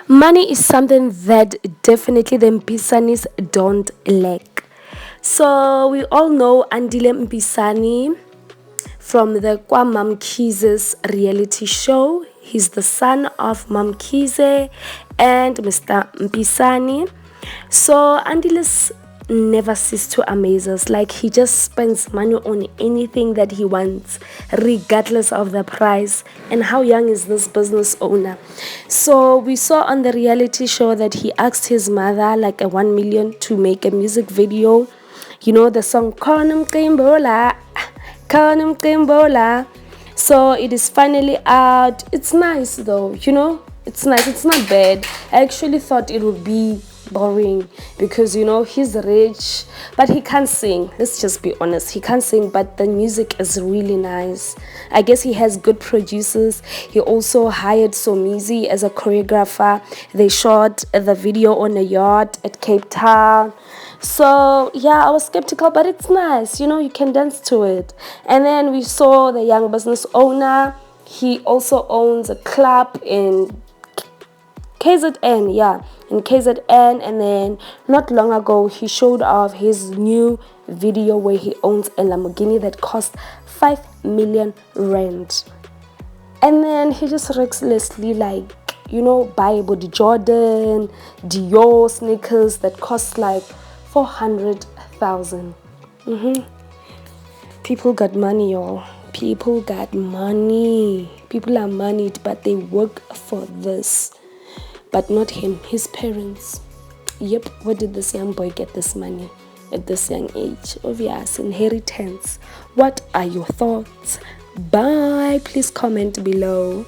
Money is something that definitely the Mpisanis don't lack. So we all know Ndile Mpisane from the Mam Khize's reality show. He's the son of Mam Khize and Mr. Mpisane. So Andile's never cease to amaze us. Like, he just spends money on anything that he wants, regardless of the price. And how young is this business owner? So we saw on the reality show that he asked his mother like a 1 million to make a music video. You know the song Konum Kimbola, Konum Kimbola. So it is finally out. It's nice though, it's nice, it's not bad. I actually thought it would be boring because he's rich but he can't sing. Let's just be honest, he can't sing, but the music is really nice. I guess he has good producers. He also hired Somizi as a choreographer. They shot the video on a yacht at Cape Town. So yeah, I was skeptical, but it's nice, you can dance to it. And then we saw the young business owner. He also owns a club in KZN, yeah, in KZN. And then not long ago he showed off his new video where he owns a Lamborghini that cost 5 million rand. And then he just recklessly buy body Jordan, Dior sneakers that cost like 400,000. People got money, y'all. People got money. People are moneyed, but they work for this. But not him, his parents. Yep, where did this young boy get this money at this young age? Obvious inheritance. What are your thoughts? Bye. Please comment below.